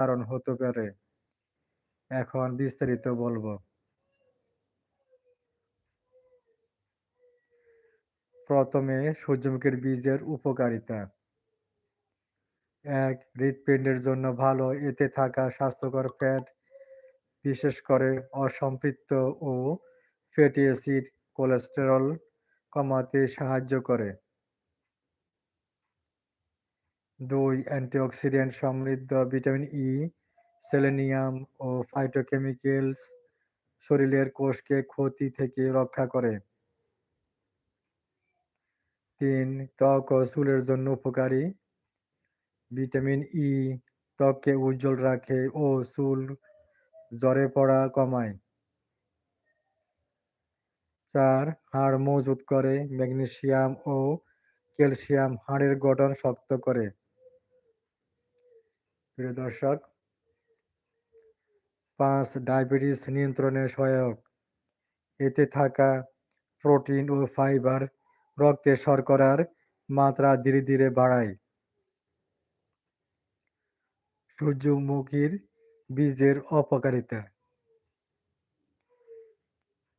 কারণ হতে পারে। এখন বিস্তারিত বলবো। প্রথমে সূর্যমুখীর বীজের উপকারিতা। ১. হৃৎপিণ্ডের জন্য ভালো। এতে থাকা স্বাস্থ্যকর ফ্যাট, বিশেষ করে অসম্পৃক্ত ও ফ্যাটি অ্যাসিড কোলেস্টেরল কমাতে সাহায্য করে। ২. অ্যান্টিঅক্সিডেন্ট সমৃদ্ধ ভিটামিন ই, সেলেনিয়াম ও ফাইটোকেমিক্যালস শরীরের কোষকে ক্ষতি থেকে রক্ষা করে। ৩. ত্বক ও চুলের জন্য উপকারী। ভিটামিন ই ত্বককে উজ্জ্বল রাখে ও চুল ঝরে পড়া কমায়। ৪. হাড় মজবুত করে। ম্যাগনেসিয়াম ও ক্যালসিয়াম হাড়ের গঠন শক্ত করে। প্রিয় দর্শক, ৫. ডায়াবেটিস নিয়ন্ত্রণে সহায়ক। এতে থাকা প্রোটিন ও ফাইবার রক্তে শর্করার মাত্রা ধীরে ধীরে বাড়ায়। সূর্যমুখীর বীজের অপকারিতা।